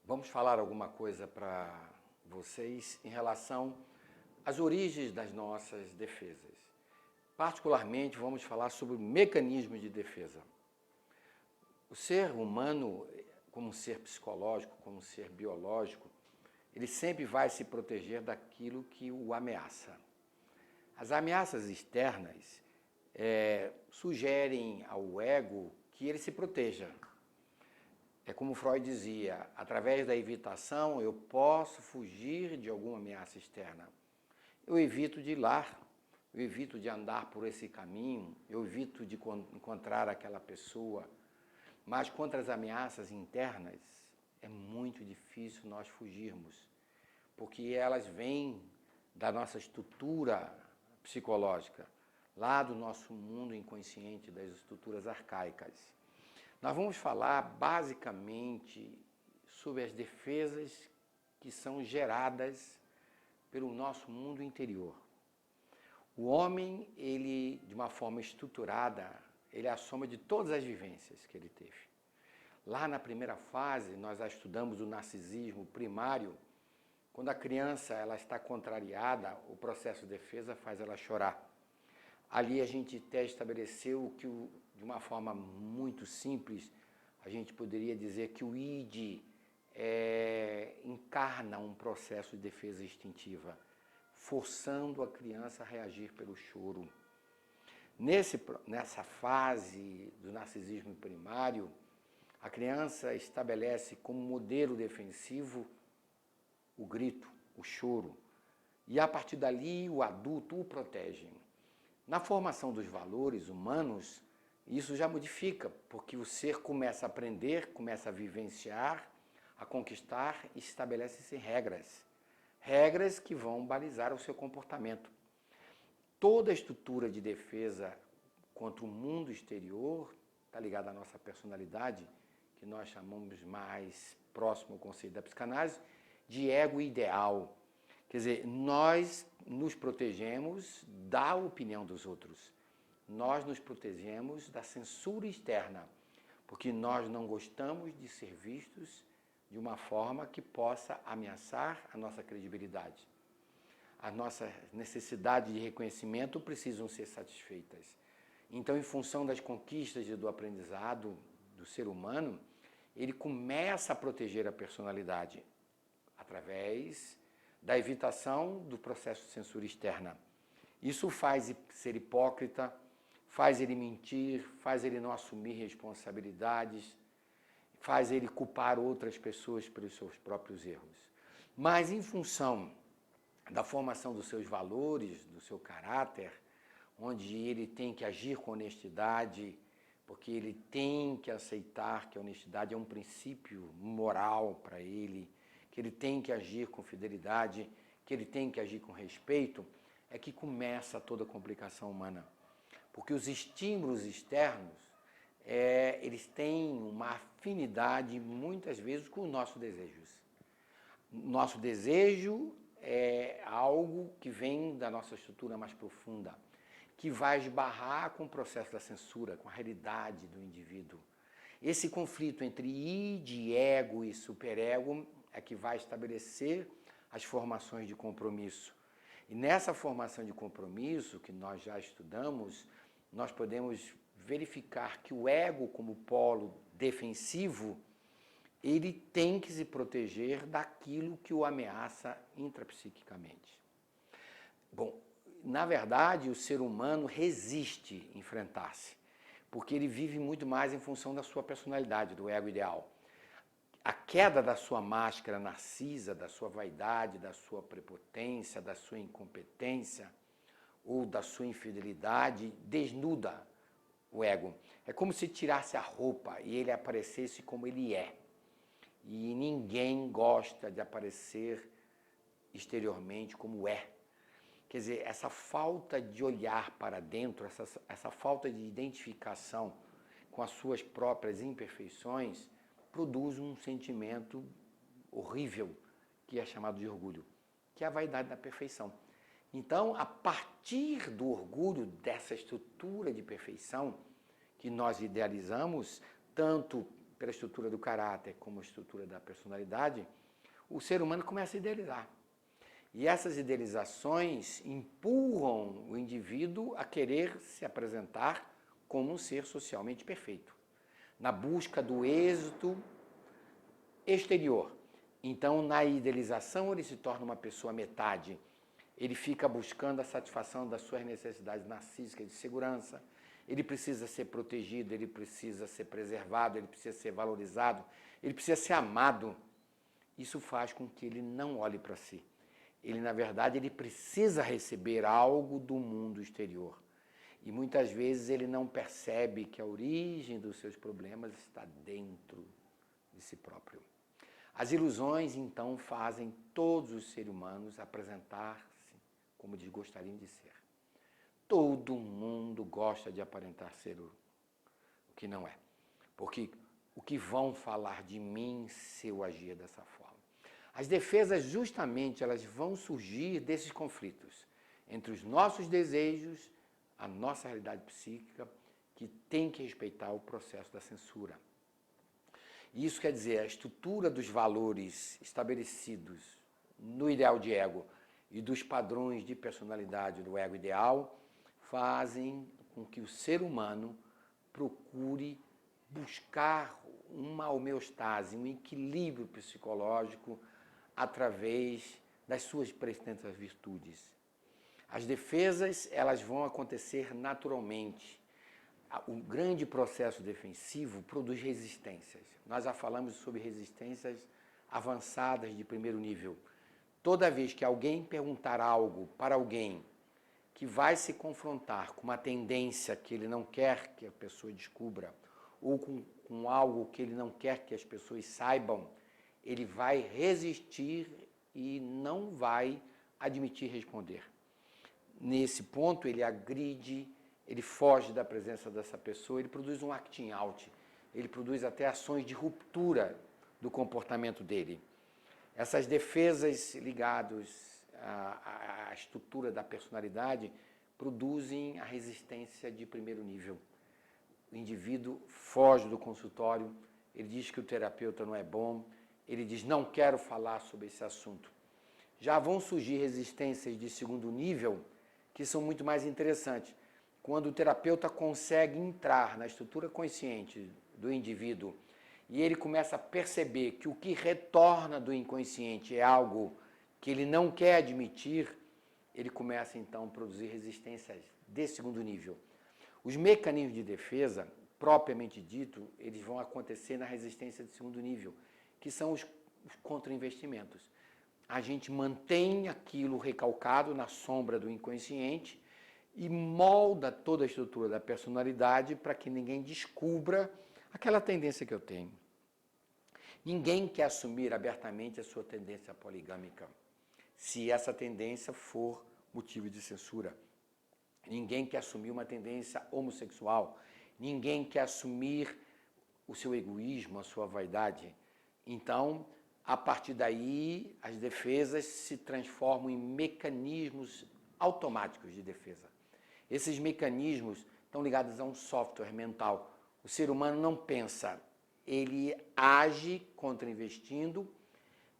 Vamos falar alguma coisa para vocês em relação às origens das nossas defesas. Particularmente, vamos falar sobre mecanismos de defesa. O ser humano, como um ser psicológico, como um ser biológico, ele sempre vai se proteger daquilo que o ameaça. As ameaças externas sugerem ao ego que ele se proteja. É como Freud dizia, através da evitação eu posso fugir de alguma ameaça externa. Eu evito de ir lá, eu evito de andar por esse caminho, eu evito de encontrar aquela pessoa. Mas contra as ameaças internas é muito difícil nós fugirmos, porque elas vêm da nossa estrutura psicológica, lá do nosso mundo inconsciente, das estruturas arcaicas. Nós vamos falar basicamente sobre as defesas que são geradas pelo nosso mundo interior. O homem, ele, de uma forma estruturada, ele é a soma de todas as vivências que ele teve. Lá na primeira fase, nós já estudamos o narcisismo primário. Quando a criança ela está contrariada, o processo de defesa faz ela chorar. Ali a gente até estabeleceu que, de uma forma muito simples, a gente poderia dizer que o id encarna um processo de defesa instintiva, forçando a criança a reagir pelo choro. Nessa fase do narcisismo primário, a criança estabelece como modelo defensivo o grito, o choro, e a partir dali o adulto o protege. Na formação dos valores humanos, isso já modifica, porque o ser começa a aprender, começa a vivenciar, a conquistar e estabelece-se regras. Regras que vão balizar o seu comportamento. Toda a estrutura de defesa contra o mundo exterior está ligada à nossa personalidade, que nós chamamos mais próximo ao conceito da psicanálise, de ego ideal. Quer dizer, nós nos protegemos da opinião dos outros. Nós nos protegemos da censura externa, porque nós não gostamos de ser vistos de uma forma que possa ameaçar a nossa credibilidade. As nossas necessidades de reconhecimento precisam ser satisfeitas. Então, em função das conquistas e do aprendizado do ser humano, ele começa a proteger a personalidade através da evitação do processo de censura externa. Isso faz ser hipócrita, faz ele mentir, faz ele não assumir responsabilidades, faz ele culpar outras pessoas pelos seus próprios erros. Mas em função da formação dos seus valores, do seu caráter, onde ele tem que agir com honestidade, porque ele tem que aceitar que a honestidade é um princípio moral para ele, que ele tem que agir com fidelidade, que ele tem que agir com respeito, é que começa toda a complicação humana. Porque os estímulos externos, eles têm uma afinidade, muitas vezes, com os nossos desejos. Nosso desejo é algo que vem da nossa estrutura mais profunda, que vai esbarrar com o processo da censura, com a realidade do indivíduo. Esse conflito entre id, ego e superego é que vai estabelecer as formações de compromisso. E nessa formação de compromisso, que nós já estudamos, nós podemos verificar que o ego, como polo defensivo, ele tem que se proteger daquilo que o ameaça intrapsiquicamente. Bom, na verdade, o ser humano resiste a enfrentar-se, porque ele vive muito mais em função da sua personalidade, do ego ideal. A queda da sua máscara narcisa, da sua vaidade, da sua prepotência, da sua incompetência ou da sua infidelidade desnuda o ego. É como se tirasse a roupa e ele aparecesse como ele é. E ninguém gosta de aparecer exteriormente como é. Quer dizer, essa falta de olhar para dentro, essa falta de identificação com as suas próprias imperfeições, produz um sentimento horrível, que é chamado de orgulho, que é a vaidade da perfeição. Então, a partir do orgulho, dessa estrutura de perfeição que nós idealizamos, tanto pela estrutura do caráter como a estrutura da personalidade, o ser humano começa a idealizar. E essas idealizações empurram o indivíduo a querer se apresentar como um ser socialmente perfeito, na busca do êxito exterior. Então, na idealização, ele se torna uma pessoa metade. Ele fica buscando a satisfação das suas necessidades narcísicas de segurança. Ele precisa ser protegido, ele precisa ser preservado, ele precisa ser valorizado, ele precisa ser amado. Isso faz com que ele não olhe para si. Ele, na verdade, ele precisa receber algo do mundo exterior. E muitas vezes ele não percebe que a origem dos seus problemas está dentro de si próprio. As ilusões, então, fazem todos os seres humanos apresentar-se como eles gostariam de ser. Todo mundo gosta de aparentar ser o que não é. Porque o que vão falar de mim se eu agir dessa forma? As defesas, justamente, elas vão surgir desses conflitos entre os nossos desejos, a nossa realidade psíquica, que tem que respeitar o processo da censura. Isso quer dizer, a estrutura dos valores estabelecidos no ideal de ego e dos padrões de personalidade do ego ideal fazem com que o ser humano procure buscar uma homeostase, um equilíbrio psicológico através das suas pretendidas virtudes. As defesas, elas vão acontecer naturalmente. O grande processo defensivo produz resistências. Nós já falamos sobre resistências avançadas de primeiro nível. Toda vez que alguém perguntar algo para alguém que vai se confrontar com uma tendência que ele não quer que a pessoa descubra, ou com algo que ele não quer que as pessoas saibam, ele vai resistir e não vai admitir responder. Nesse ponto, ele agride, ele foge da presença dessa pessoa, ele produz um acting out, ele produz até ações de ruptura do comportamento dele. Essas defesas ligadas à estrutura da personalidade produzem a resistência de primeiro nível. O indivíduo foge do consultório, ele diz que o terapeuta não é bom, ele diz, não quero falar sobre esse assunto. Já vão surgir resistências de segundo nível, que são muito mais interessantes. Quando o terapeuta consegue entrar na estrutura consciente do indivíduo e ele começa a perceber que o que retorna do inconsciente é algo que ele não quer admitir, ele começa então a produzir resistências de segundo nível. Os mecanismos de defesa, propriamente dito, eles vão acontecer na resistência de segundo nível, que são os contra-investimentos. A gente mantém aquilo recalcado na sombra do inconsciente e molda toda a estrutura da personalidade para que ninguém descubra aquela tendência que eu tenho. Ninguém quer assumir abertamente a sua tendência poligâmica, se essa tendência for motivo de censura. Ninguém quer assumir uma tendência homossexual. Ninguém quer assumir o seu egoísmo, a sua vaidade. Então, a partir daí, as defesas se transformam em mecanismos automáticos de defesa. Esses mecanismos estão ligados a um software mental. O ser humano não pensa, ele age contra-investindo,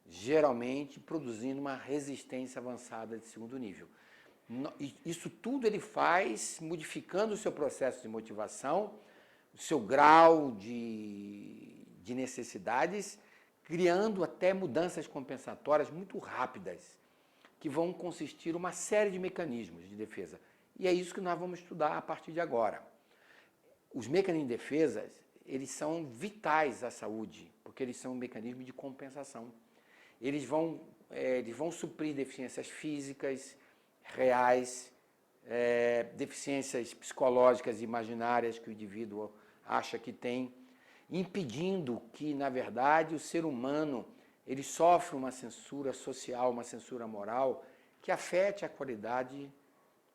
geralmente produzindo uma resistência avançada de segundo nível. Isso tudo ele faz modificando o seu processo de motivação, o seu grau de necessidades, criando até mudanças compensatórias muito rápidas, que vão consistir em uma série de mecanismos de defesa. E é isso que nós vamos estudar a partir de agora. Os mecanismos de defesa, eles são vitais à saúde, porque eles são um mecanismo de compensação. Eles vão suprir deficiências físicas, reais, deficiências psicológicas imaginárias que o indivíduo acha que tem, impedindo que, na verdade, o ser humano ele sofre uma censura social, uma censura moral, que afete a qualidade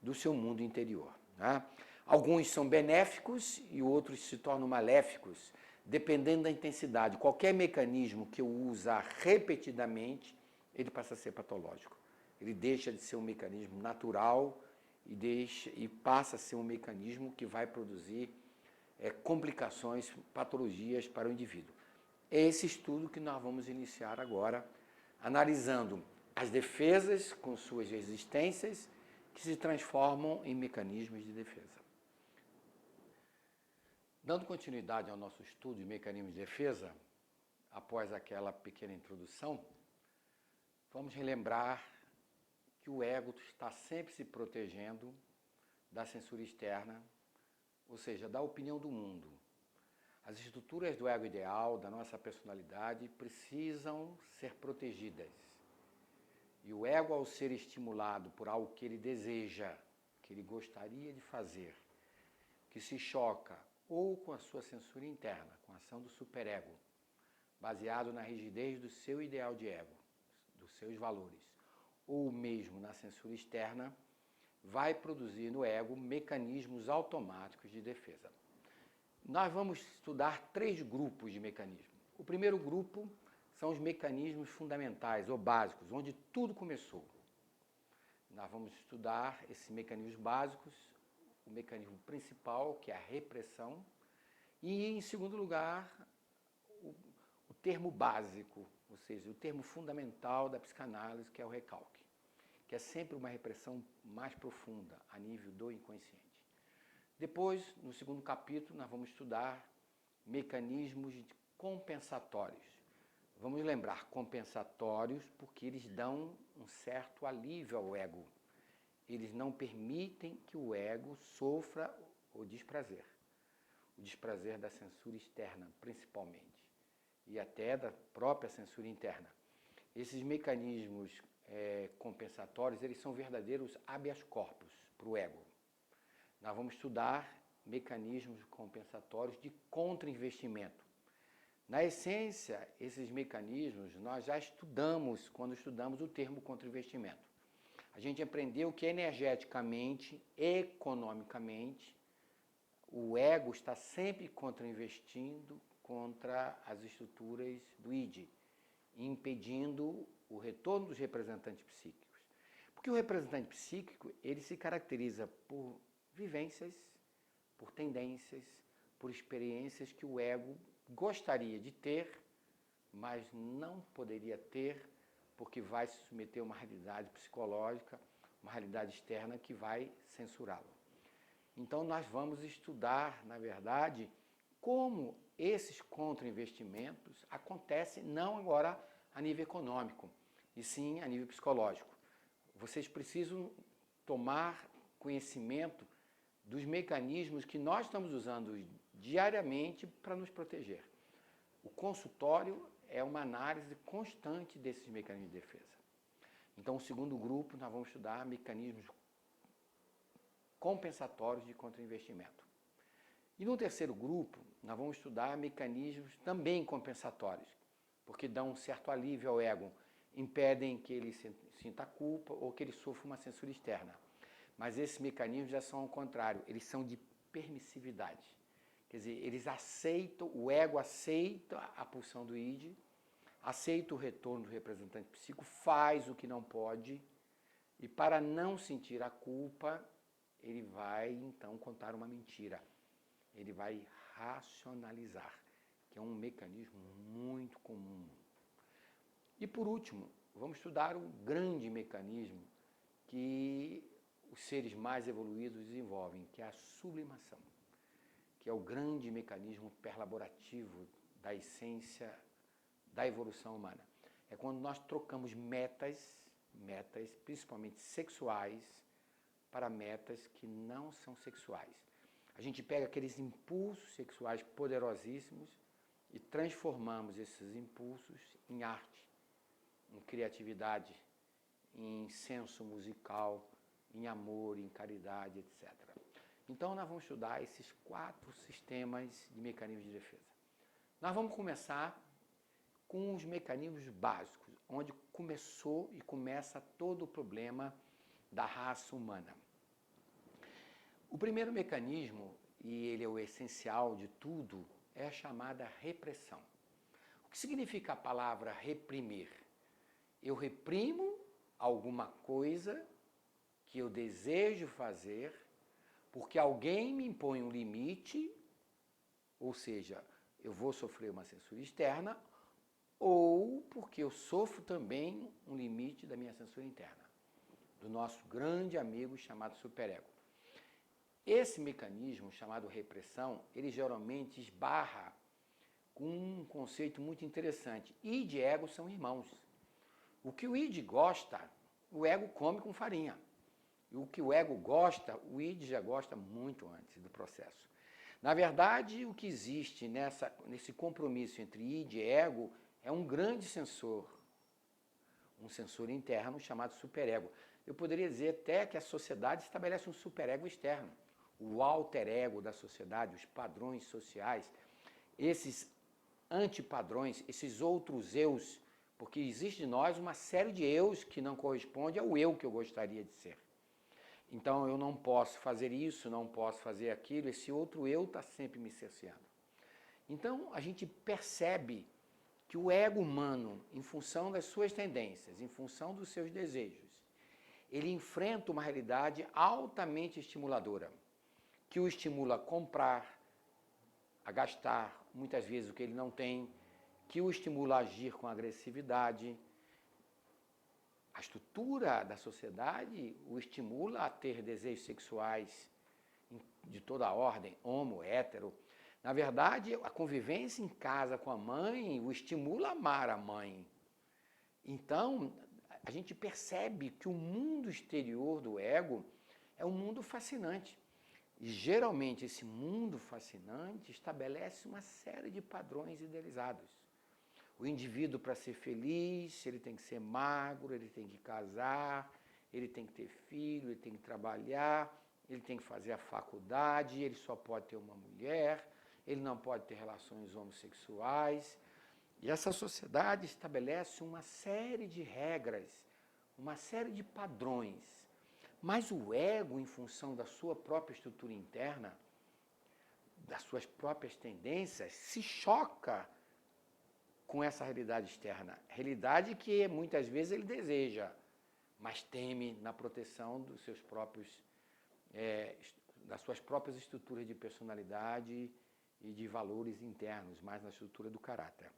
do seu mundo interior. Né? Alguns são benéficos e outros se tornam maléficos, dependendo da intensidade. Qualquer mecanismo que eu usar repetidamente, ele passa a ser patológico. Ele deixa de ser um mecanismo natural e passa a ser um mecanismo que vai produzir complicações, patologias para o indivíduo. É esse estudo que nós vamos iniciar agora, analisando as defesas com suas resistências que se transformam em mecanismos de defesa. Dando continuidade ao nosso estudo de mecanismos de defesa, após aquela pequena introdução, vamos relembrar que o ego está sempre se protegendo da censura externa, ou seja, da opinião do mundo. As estruturas do ego ideal, da nossa personalidade, precisam ser protegidas. E o ego, ao ser estimulado por algo que ele deseja, que ele gostaria de fazer, que se choca ou com a sua censura interna, com a ação do superego, baseado na rigidez do seu ideal de ego, dos seus valores, ou mesmo na censura externa, vai produzir no ego mecanismos automáticos de defesa. Nós vamos estudar 3 grupos de mecanismos. O primeiro grupo são os mecanismos fundamentais ou básicos, onde tudo começou. Nós vamos estudar esses mecanismos básicos, o mecanismo principal, que é a repressão, e, em segundo lugar, o termo básico, ou seja, o termo fundamental da psicanálise, que é o recalque, que é sempre uma repressão mais profunda, a nível do inconsciente. Depois, no segundo capítulo, nós vamos estudar mecanismos compensatórios. Vamos lembrar, compensatórios porque eles dão um certo alívio ao ego. Eles não permitem que o ego sofra o desprazer da censura externa, principalmente, e até da própria censura interna. Esses mecanismos compensatórios, eles são verdadeiros habeas corpus para o ego. Nós vamos estudar mecanismos compensatórios de contra-investimento. Na essência, esses mecanismos nós já estudamos quando estudamos o termo contra-investimento. A gente aprendeu que energeticamente, economicamente, o ego está sempre contra-investindo contra as estruturas do id, impedindo o retorno dos representantes psíquicos. Porque o representante psíquico, ele se caracteriza por vivências, por tendências, por experiências que o ego gostaria de ter, mas não poderia ter, porque vai se submeter a uma realidade psicológica, uma realidade externa que vai censurá-lo. Então, nós vamos estudar, na verdade, como esses contra-investimentos acontecem não agora a nível econômico, e sim a nível psicológico. Vocês precisam tomar conhecimento dos mecanismos que nós estamos usando diariamente para nos proteger. O consultório é uma análise constante desses mecanismos de defesa. Então, o segundo grupo, nós vamos estudar mecanismos compensatórios de contra-investimento. E no terceiro grupo, nós vamos estudar mecanismos também compensatórios, porque dão um certo alívio ao ego, impedem que ele sinta culpa ou que ele sofra uma censura externa. Mas esses mecanismos já são ao contrário, eles são de permissividade. Quer dizer, eles aceitam, o ego aceita a pulsão do id, aceita o retorno do representante psíquico, faz o que não pode, e para não sentir a culpa, ele vai então contar uma mentira. Ele vai racionalizar, que é um mecanismo muito comum. E por último, vamos estudar um grande mecanismo que os seres mais evoluídos desenvolvem, que é a sublimação, que é o grande mecanismo perlaborativo da essência da evolução humana. É quando nós trocamos metas principalmente sexuais, para metas que não são sexuais. A gente pega aqueles impulsos sexuais poderosíssimos e transformamos esses impulsos em arte, em criatividade, em senso musical, em amor, em caridade, etc. Então, nós vamos estudar esses 4 sistemas de mecanismos de defesa. Nós vamos começar com os mecanismos básicos, onde começou e começa todo o problema da raça humana. O primeiro mecanismo, e ele é o essencial de tudo, é a chamada repressão. O que significa a palavra reprimir? Eu reprimo alguma coisa que eu desejo fazer porque alguém me impõe um limite ou seja, eu vou sofrer uma censura externa, ou porque eu sofro também um limite da minha censura interna, do nosso grande amigo chamado superego. Esse mecanismo chamado repressão, ele geralmente esbarra com um conceito muito interessante. Id e ego são irmãos. O que o id gosta, o ego come com farinha. E o que o ego gosta, o id já gosta muito antes do processo. Na verdade, o que existe nesse compromisso entre id e ego é um grande sensor, um sensor interno chamado superego. Eu poderia dizer até que a sociedade estabelece um superego externo. O alter ego da sociedade, os padrões sociais, esses antipadrões, esses outros eus, porque existe em nós uma série de eus que não corresponde ao eu que eu gostaria de ser. Então eu não posso fazer isso, não posso fazer aquilo, esse outro eu está sempre me cerceando. Então a gente percebe que o ego humano, em função das suas tendências, em função dos seus desejos, ele enfrenta uma realidade altamente estimuladora, que o estimula a comprar, a gastar, muitas vezes o que ele não tem, que o estimula a agir com agressividade. A estrutura da sociedade o estimula a ter desejos sexuais de toda a ordem, homo, hétero. Na verdade, a convivência em casa com a mãe o estimula a amar a mãe. Então, a gente percebe que o mundo exterior do ego é um mundo fascinante. E, geralmente, esse mundo fascinante estabelece uma série de padrões idealizados. O indivíduo, para ser feliz, ele tem que ser magro, ele tem que casar, ele tem que ter filho, ele tem que trabalhar, ele tem que fazer a faculdade, ele só pode ter uma mulher, ele não pode ter relações homossexuais. E essa sociedade estabelece uma série de regras, uma série de padrões. Mas o ego, em função da sua própria estrutura interna, das suas próprias tendências, se choca com essa realidade externa. Realidade que muitas vezes ele deseja, mas teme na proteção dos seus próprios, das suas próprias estruturas de personalidade e de valores internos, mais na estrutura do caráter.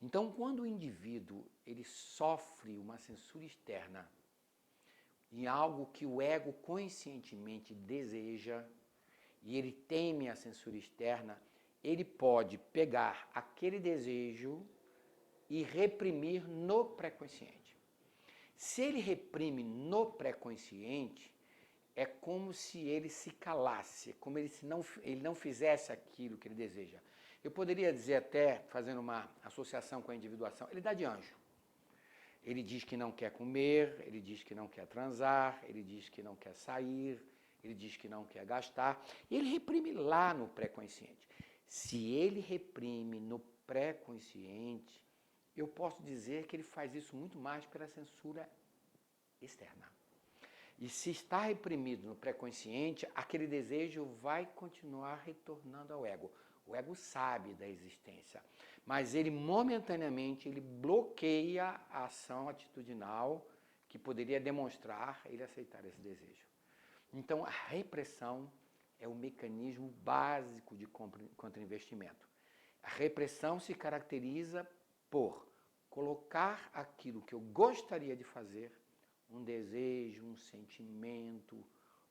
Então, quando o indivíduo ele sofre uma censura externa em algo que o ego conscientemente deseja e ele teme a censura externa, ele pode pegar aquele desejo e reprimir no pré-consciente. Se ele reprime no pré-consciente, é como se ele se calasse, como ele não fizesse aquilo que ele deseja. Eu poderia dizer até, fazendo uma associação com a individuação, ele dá de anjo. Ele diz que não quer comer, ele diz que não quer transar, ele diz que não quer sair, ele diz que não quer gastar, e ele reprime lá no pré-consciente. Se ele reprime no pré-consciente, eu posso dizer que ele faz isso muito mais pela censura externa. E se está reprimido no pré-consciente, aquele desejo vai continuar retornando ao ego. O ego sabe da existência, mas ele momentaneamente ele bloqueia a ação atitudinal que poderia demonstrar ele aceitar esse desejo. Então, a repressão é o mecanismo básico de contra-investimento. A repressão se caracteriza por colocar aquilo que eu gostaria de fazer, um desejo, um sentimento,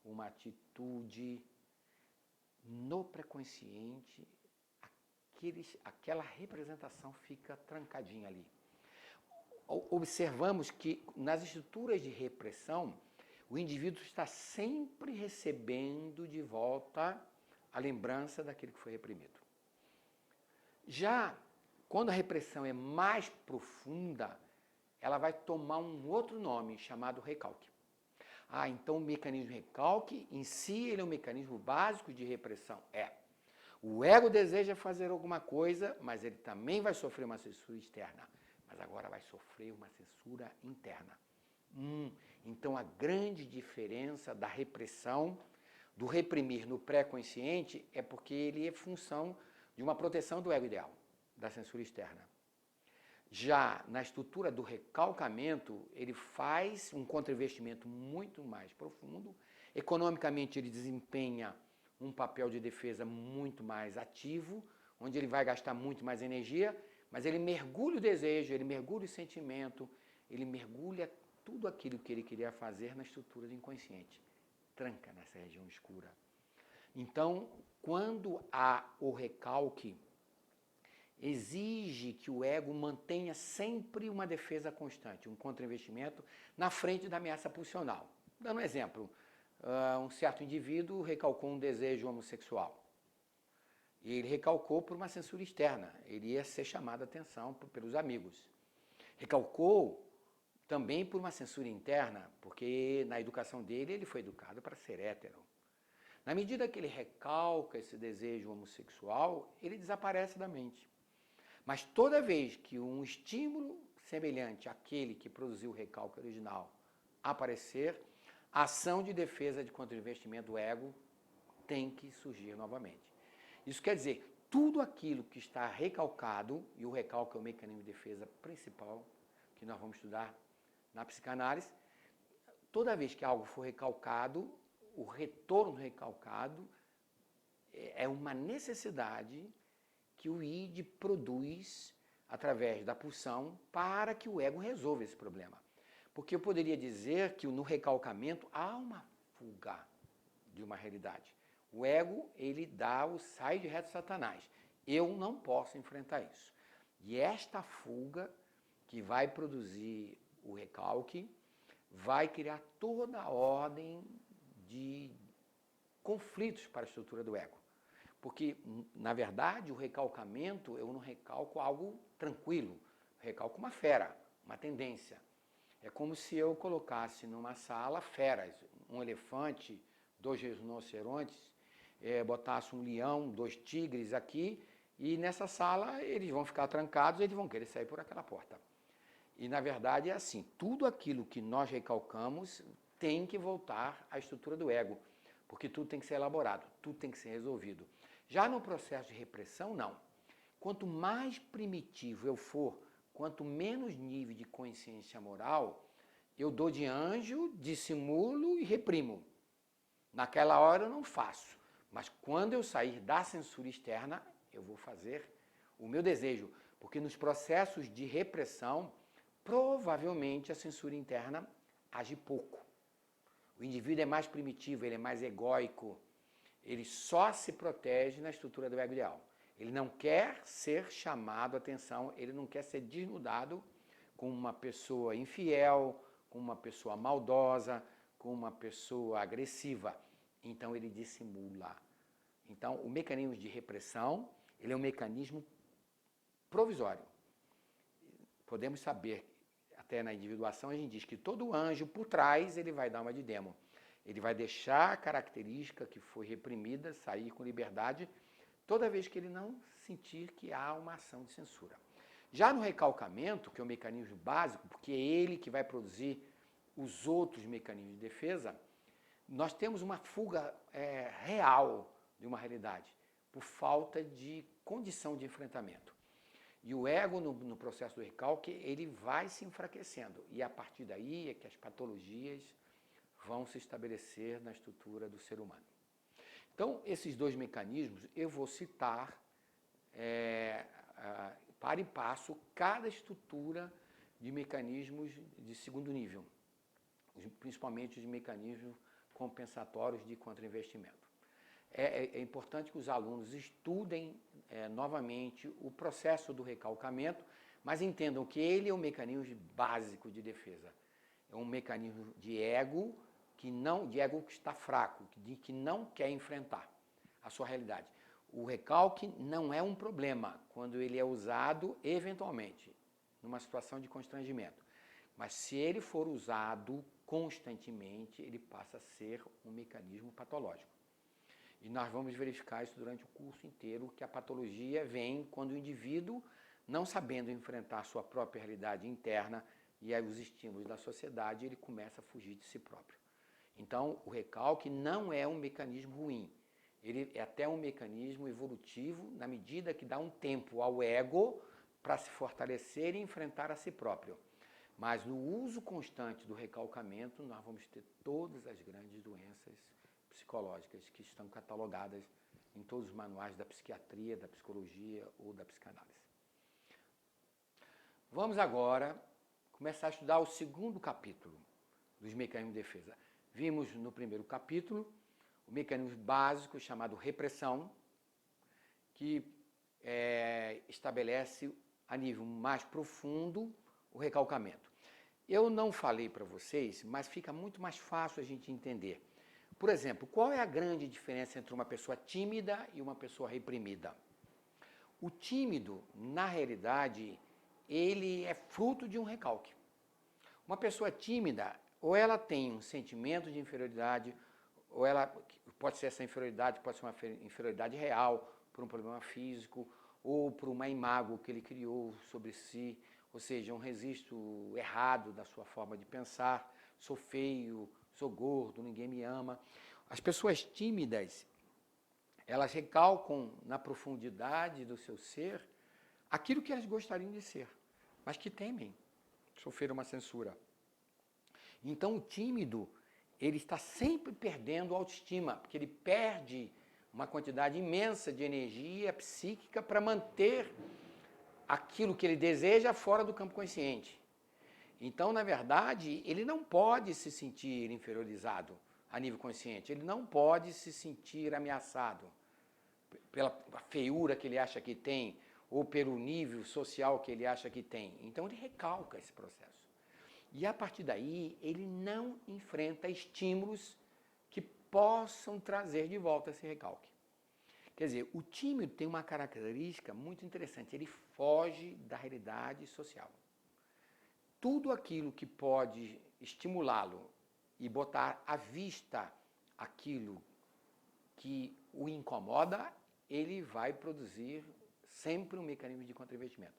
uma atitude, no pré-consciente, aquela representação fica trancadinha ali. Observamos que nas estruturas de repressão, o indivíduo está sempre recebendo de volta a lembrança daquilo que foi reprimido. Já quando a repressão é mais profunda, ela vai tomar um outro nome, chamado recalque. Então o mecanismo recalque, em si, ele é um mecanismo básico de repressão. O ego deseja fazer alguma coisa, mas ele também vai sofrer uma censura externa. Mas agora vai sofrer uma censura interna. Então a grande diferença da repressão, do reprimir no pré-consciente, é porque ele é função de uma proteção do ego ideal, da censura externa. Já na estrutura do recalcamento, ele faz um contra-investimento muito mais profundo. Economicamente, ele desempenha um papel de defesa muito mais ativo, onde ele vai gastar muito mais energia, mas ele mergulha o desejo, ele mergulha o sentimento, ele mergulha tudo aquilo que ele queria fazer na estrutura do inconsciente. Tranca nessa região escura. Então, quando há o recalque, exige que o ego mantenha sempre uma defesa constante, um contra-investimento na frente da ameaça pulsional. Dando um exemplo, um certo indivíduo recalcou um desejo homossexual. E ele recalcou por uma censura externa, ele ia ser chamado a atenção pelos amigos. Recalcou também por uma censura interna, porque na educação dele ele foi educado para ser hétero. Na medida que ele recalca esse desejo homossexual, ele desaparece da mente. Mas toda vez que um estímulo semelhante àquele que produziu o recalque original aparecer, a ação de defesa de contra-investimento do ego tem que surgir novamente. Isso quer dizer, tudo aquilo que está recalcado, e o recalque é o mecanismo de defesa principal que nós vamos estudar na psicanálise, toda vez que algo for recalcado, o retorno recalcado é uma necessidade que o id produz através da pulsão para que o ego resolva esse problema. Porque eu poderia dizer que no recalcamento há uma fuga de uma realidade. O ego, ele sai de reto Satanás. Eu não posso enfrentar isso. E esta fuga que vai produzir o recalque vai criar toda a ordem de conflitos para a estrutura do ego. Porque, na verdade, o recalcamento, eu não recalco algo tranquilo, eu recalco uma fera, uma tendência. É como se eu colocasse numa sala feras, um elefante, 2 rinocerontes, botasse um leão, 2 tigres aqui, e nessa sala eles vão ficar trancados e eles vão querer sair por aquela porta. E, na verdade, é assim, tudo aquilo que nós recalcamos tem que voltar à estrutura do ego, porque tudo tem que ser elaborado, tudo tem que ser resolvido. Já no processo de repressão, não. Quanto mais primitivo eu for, quanto menos nível de consciência moral, eu dou de anjo, dissimulo e reprimo. Naquela hora eu não faço, mas quando eu sair da censura externa, eu vou fazer o meu desejo, porque nos processos de repressão, provavelmente a censura interna age pouco. O indivíduo é mais primitivo, ele é mais egóico, ele só se protege na estrutura do ego ideal. Ele não quer ser chamado a atenção, ele não quer ser desnudado com uma pessoa infiel, com uma pessoa maldosa, com uma pessoa agressiva. Então ele dissimula. Então o mecanismo de repressão, ele é um mecanismo provisório. Podemos saber, até na individuação a gente diz que todo anjo por trás ele vai dar uma de demo. Ele vai deixar a característica que foi reprimida sair com liberdade toda vez que ele não sentir que há uma ação de censura. Já no recalcamento, que é o mecanismo básico, porque é ele que vai produzir os outros mecanismos de defesa, nós temos uma fuga real de uma realidade, por falta de condição de enfrentamento. E o ego, no processo do recalque, ele vai se enfraquecendo. E a partir daí é que as patologias vão se estabelecer na estrutura do ser humano. Então, esses 2 mecanismos, eu vou citar para e passo cada estrutura de mecanismos de segundo nível, principalmente os mecanismos compensatórios de contra-investimento. É importante que os alunos estudem novamente o processo do recalcamento, mas entendam que ele é um mecanismo básico de defesa. É um mecanismo de ego que está fraco, que não quer enfrentar a sua realidade. O recalque não é um problema quando ele é usado eventualmente, numa situação de constrangimento. Mas se ele for usado constantemente, ele passa a ser um mecanismo patológico. E nós vamos verificar isso durante o curso inteiro, que a patologia vem quando o indivíduo, não sabendo enfrentar a sua própria realidade interna e aí os estímulos da sociedade, ele começa a fugir de si próprio. Então, o recalque não é um mecanismo ruim. Ele é até um mecanismo evolutivo na medida que dá um tempo ao ego para se fortalecer e enfrentar a si próprio. Mas no uso constante do recalcamento, nós vamos ter todas as grandes doenças psicológicas que estão catalogadas em todos os manuais da psiquiatria, da psicologia ou da psicanálise. Vamos agora começar a estudar o segundo capítulo dos mecanismos de defesa. Vimos no primeiro capítulo o mecanismo básico chamado repressão, que estabelece a nível mais profundo o recalcamento. Eu não falei para vocês, mas fica muito mais fácil a gente entender. Por exemplo, qual é a grande diferença entre uma pessoa tímida e uma pessoa reprimida? O tímido, na realidade, ele é fruto de um recalque. Uma pessoa tímida, ou ela tem um sentimento de inferioridade, ou ela pode ser essa inferioridade, pode ser uma inferioridade real, por um problema físico, ou por uma imago que ele criou sobre si, ou seja, um registro errado da sua forma de pensar, sou feio, sou gordo, ninguém me ama. As pessoas tímidas, elas recalcam na profundidade do seu ser aquilo que elas gostariam de ser, mas que temem sofrer uma censura. Então o tímido, ele está sempre perdendo autoestima, porque ele perde uma quantidade imensa de energia psíquica para manter aquilo que ele deseja fora do campo consciente. Então, na verdade, ele não pode se sentir inferiorizado a nível consciente, ele não pode se sentir ameaçado pela feiura que ele acha que tem ou pelo nível social que ele acha que tem. Então, ele recalca esse processo. E, a partir daí, ele não enfrenta estímulos que possam trazer de volta esse recalque. Quer dizer, o tímido tem uma característica muito interessante, ele foge da realidade social. Tudo aquilo que pode estimulá-lo e botar à vista aquilo que o incomoda, ele vai produzir sempre um mecanismo de contra-investimento.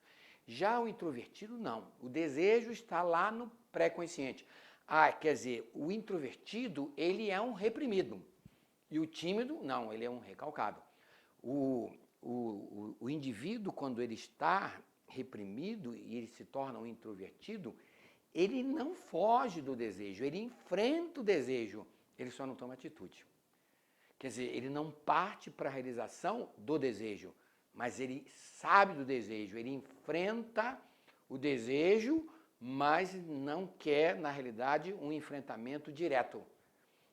Já o introvertido, não. O desejo está lá no pré-consciente. Quer dizer, o introvertido, ele é um reprimido. E o tímido, não, ele é um recalcado. O indivíduo, quando ele está reprimido e ele se torna um introvertido, ele não foge do desejo, ele enfrenta o desejo, ele só não toma atitude. Quer dizer, ele não parte para a realização do desejo, mas ele sabe do desejo, ele enfrenta o desejo, mas não quer, na realidade, um enfrentamento direto.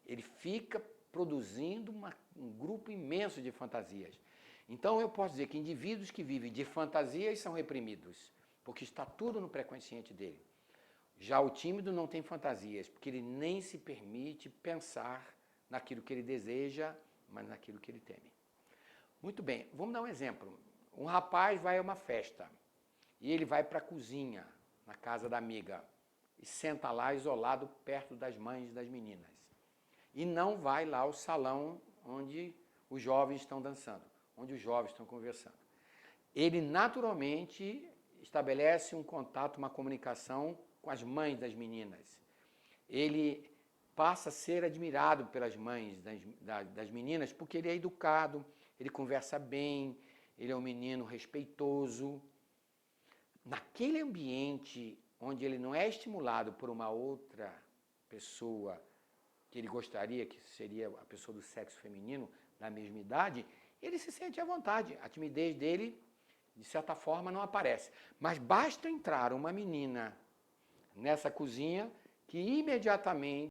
Ele fica produzindo um grupo imenso de fantasias. Então, eu posso dizer que indivíduos que vivem de fantasias são reprimidos, porque está tudo no pré-consciente dele. Já o tímido não tem fantasias, porque ele nem se permite pensar naquilo que ele deseja, mas naquilo que ele teme. Muito bem, vamos dar um exemplo. Um rapaz vai a uma festa e ele vai para a cozinha, na casa da amiga, e senta lá isolado perto das mães das meninas. E não vai lá ao salão onde os jovens estão dançando, onde os jovens estão conversando. Ele naturalmente estabelece um contato, uma comunicação com as mães das meninas. Ele passa a ser admirado pelas mães das meninas porque ele é educado, ele conversa bem, ele é um menino respeitoso. Naquele ambiente onde ele não é estimulado por uma outra pessoa que ele gostaria, que seria a pessoa do sexo feminino, da mesma idade, ele se sente à vontade. A timidez dele, de certa forma, não aparece. Mas basta entrar uma menina nessa cozinha que imediatamente